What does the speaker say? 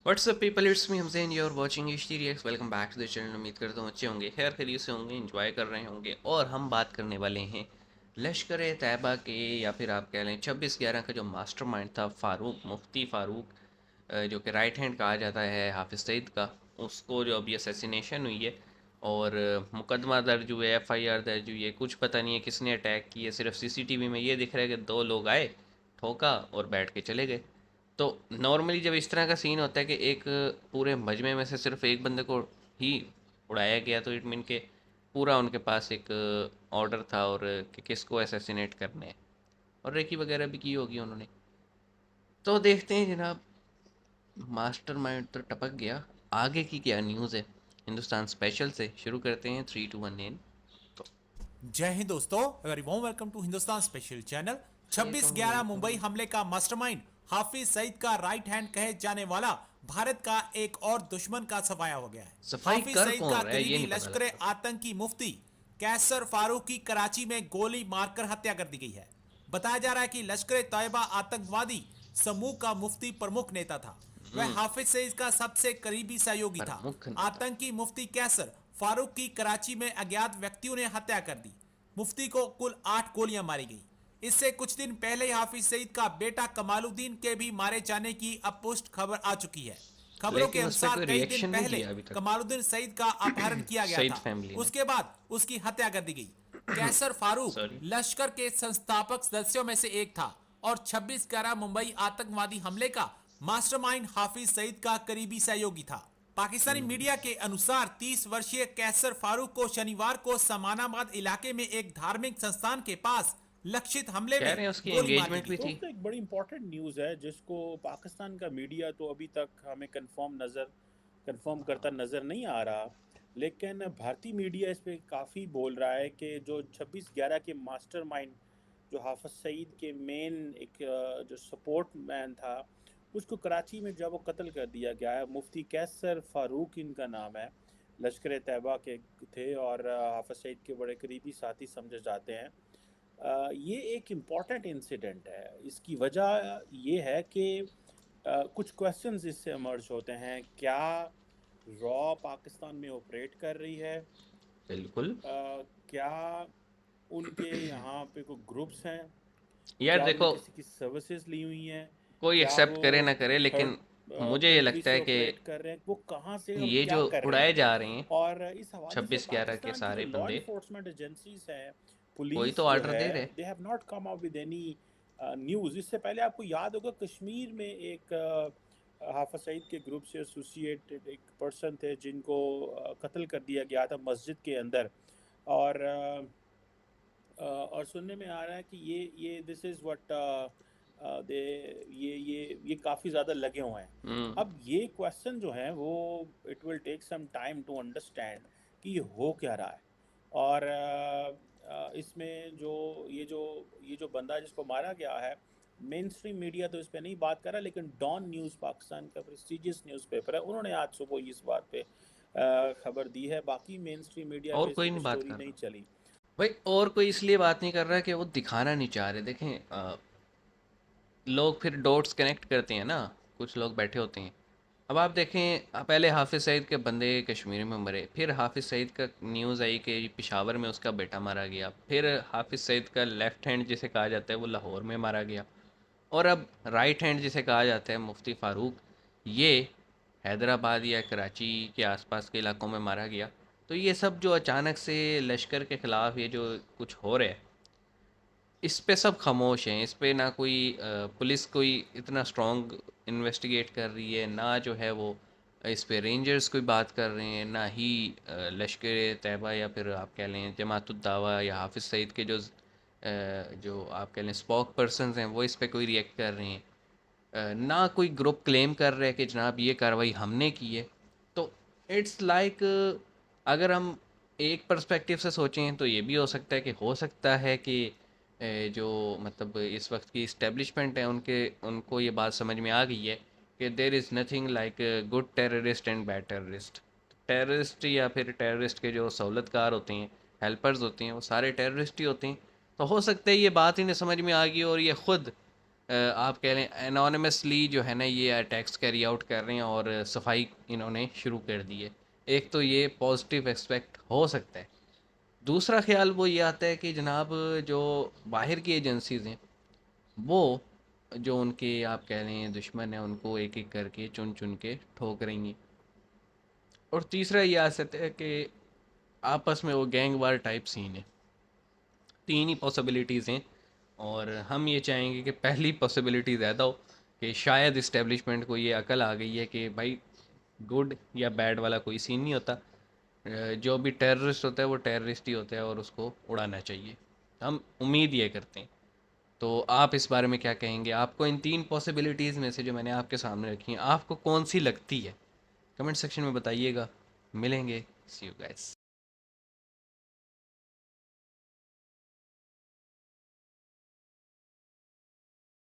WhatsApp people, it's me Hamzain, you are watching H T reacts. Welcome back to the channel. उम्मीद करता हूँ अच्छे होंगे, खैर खैरियत से होंगे, एंजॉय कर रहे होंगे। और हम बात करने वाले हैं लश्कर तैयबा के, या फिर आप कह लें 26/11 का जो मास्टरमाइंड था फारूक, मुफ्ती फ़ारूक, जो कि राइट हैंड कहा जाता है हाफिज़ सईद का। उसको जो अभी असैसिनेशन हुई है और मुकदमा दर्ज हुए, FIR दर्ज हुई है, कुछ पता नहीं है किसने अटैक किया। सिर्फ CCTV में ये दिख रहा है कि 2 लोग आए, ठोका और बैठ के चले गए। तो नॉर्मली जब इस तरह का सीन होता है कि एक पूरे मजमे में से सिर्फ एक बंदे को ही उड़ाया गया, तो इट मीन के पूरा उनके पास एक ऑर्डर था और कि किसको असैसिनेट करने है, और रेकी वगैरह भी की होगी उन्होंने। तो देखते हैं जनाब, मास्टरमाइंड तो टपक गया, आगे की क्या न्यूज़ है हिंदुस्तान स्पेशल से शुरू करते हैं। 3 2 1 इन। तो जय हिंद दोस्तों, very warm welcome to Hindustan special channel. ये तो 26/11 मुंबई हमले का मास्टरमाइंड हाफिज सईद का राइट हैंड कहे जाने वाला भारत का एक और दुश्मन का सफाया हो गया है। सफाई हाफिज कर सईद कौन का रहा है ये करीबी नहीं पता लश्कर लगता। आतंकी मुफ्ती कैसर फारूक की कराची में गोली मारकर हत्या कर दी गई है। बताया जा रहा है कि लश्कर तैयबा आतंकवादी समूह का मुफ्ती प्रमुख नेता था। वह हाफिज सईद का सबसे करीबी सहयोगी था। प्रमुख नेता। आतंकी मुफ्ती कैसर फारूक की कराची में अज्ञात व्यक्तियों ने हत्या कर दी। मुफ्ती को कुल 8 गोलियां मारी गई। इससे कुछ दिन पहले ही हाफिज सईद का बेटा कमालुद्दीन के भी मारे जाने की अपुष्ट खबर आ चुकी है। खबरों के लेकिन उस पर अनुसार कोई कई दिन रिएक्शन नहीं पहले दिया अभी तक कमालुद्दीन सईद का अपहरण किया गया सईद था। फैमिली ने। उसके बाद उसकी हत्या कर दी गई। कैसर फारूक सॉरी। लश्कर के संस्थापक सदस्यों में से एक था और 26/11 मुंबई आतंकवादी हमले का मास्टरमाइंड हाफिज सईद का करीबी सहयोगी था। पाकिस्तानी मीडिया के अनुसार 30 वर्षीय कैसर फारूक को शनिवार को समानाबाद इलाके में एक धार्मिक संस्थान के पास लक्षित हमले कह में रहे हैं उसकी गोली मार दी एंगेजमेंट गई। भी थी। दोस्तों, एक बड़ी इंपॉर्टेंट न्यूज़ है जिसको पाकिस्तान का मीडिया तो अभी तक हमें कंफर्म करता नज़र नहीं आ रहा, लेकिन भारतीय मीडिया इस पे काफ़ी बोल रहा है कि जो 26/11 के मास्टरमाइंड, जो हाफिज सईद के मेन एक जो सपोर्ट मैन था, उसको कराची में जब वो कत्ल कर दिया गया है। मुफ्ती कैसर फारूक इनका नाम है, लश्कर तैयबा के थे और हाफिज सईद के बड़े करीबी साथी समझे जाते हैं। ये एक इम्पॉर्टेंट इंसिडेंट है। इसकी वजह ये है कि कुछ क्वेश्चंस इससे इमर्ज होते हैं। क्या रॉ पाकिस्तान में ऑपरेट कर रही है? बिल्कुल। क्या उनके यहाँ पे कोई ग्रुप्स हैं? यार क्या उन्होंने देखो, किसी की सर्विसेज ली हुई हैं? कोई क्या एक्सेप्ट वो करे ना करे, थर्ड लेकिन मुझे ये कंट्री लगता से है कि ऑपरेट कर रहे हैं? वो कहाँ से और ये क्या जो कर रहे उड़ाए हैं? जा रहे हैं और इस हवाले से 26/11 के पाकिस्तान की जो सारे लॉ बंदे, इन्फोर्समेंट एजेंसीज हैं, कोई पुलिस तो जो ऑर्डर है, दे रहे। They have not come up with any news. इससे पहले आपको याद होगा कश्मीर में एक हाफिज सईद के ग्रुप से एसोसिएटेड एक पर्सन थे जिनको कत्ल कर दिया गया था मस्जिद के अंदर। और और सुनने में आ रहा है कि ये दिस इज़ व्हाट दे ये काफ़ी ज़्यादा लगे हुए हैं। अब ये क्वेश्चन जो है वो it will take some time to understand कि ये हो क्या रहा है। और इसमें ये जो बंदा जिसको मारा गया है, मेन स्ट्रीम मीडिया तो इस पे नहीं बात कर रहा, लेकिन डॉन न्यूज़ पाकिस्तान का प्रेस्टिजियस न्यूज़पेपर है, उन्होंने आज सुबह इस बात पे खबर दी है। बाकी मेन स्ट्रीम मीडिया और पे इस कोई पे नहीं कोई बात स्टोरी कर नहीं रहा चली। भाई, और कोई इसलिए बात नहीं कर रहा कि वो दिखाना नहीं चाह रहे। देखें, लोग फिर डॉट्स कनेक्ट करते हैं ना, कुछ लोग बैठे होते हैं। अब आप देखें, पहले हाफिज़ सईद के बंदे कश्मीर में मरे, फिर हाफिज़ सईद का न्यूज़ आई कि पेशावर में उसका बेटा मारा गया, फिर हाफिज़ सईद का लेफ़्ट हैंड जिसे कहा जाता है वो लाहौर में मारा गया, और अब राइट हैंड जिसे कहा जाता है मुफ्ती फ़ारूक, ये हैदराबाद या कराची के आसपास के इलाकों में मारा गया। तो ये सब जो अचानक से लश्कर के ख़िलाफ़ ये जो कुछ हो रहा है, इस पे सब खामोश हैं। इस पे ना कोई पुलिस कोई इतना स्ट्रॉन्ग इन्वेस्टिगेट कर रही है, ना जो है वो इस पे रेंजर्स कोई बात कर रहे हैं, ना ही लश्कर तैयबा या फिर आप कह लें जमातुद्दावा या हाफिज़ सईद के जो आप कह लें स्पोक पर्सनस हैं वो इस पे कोई रिएक्ट कर रहे हैं। ना कोई ग्रुप क्लेम कर रहा है कि जनाब ये कार्रवाई हमने की है। तो इट्स लाइक, अगर हम एक पर्सपेक्टिव से सोचें तो ये भी हो सकता है कि जो मतलब इस वक्त की इस्टेब्लिशमेंट है उनको ये बात समझ में आ गई है कि there is nothing like good terrorist and bad terrorist. Terrorist या फिर टेररिस्ट के जो सहूलतकार होते हैं हेल्पर्स होते हैं वो सारे टेररिस्ट ही होते हैं। तो हो सकता है ये बात इन्हें समझ में आ गई और ये ख़ुद आप कह लें एनोनिमसली जो है ना ये अटैक्स कैरी आउट कर रहे हैं और सफाई इन्होंने शुरू कर दी है। एक तो ये पॉजिटिव एस्पेक्ट हो सकता है। दूसरा ख्याल वो ये आता है कि जनाब जो बाहर की एजेंसीज़ हैं वो जो उनके आप कह रहे हैं दुश्मन हैं उनको एक एक करके चुन चुन के ठोक रही हैं। और तीसरा ये आ सकता है कि आपस में वो गैंग वार टाइप सीन है। तीन ही पॉसिबिलिटीज़ हैं और हम ये चाहेंगे कि पहली पॉसिबिलिटी ज़्यादा हो कि शायद इस्टेब्लिशमेंट को ये अकल आ गई है कि भाई गुड या बैड वाला कोई सीन नहीं होता। जो भी टेररिस्ट होता है वो टेररिस्ट ही होता है और उसको उड़ाना चाहिए। हम उम्मीद ये करते हैं। तो आप इस बारे में क्या कहेंगे? आपको इन तीन पॉसिबिलिटीज़ में से जो मैंने आपके सामने रखी हैं आपको कौन सी लगती है? कमेंट सेक्शन में बताइएगा। मिलेंगे। सी यू गाइस।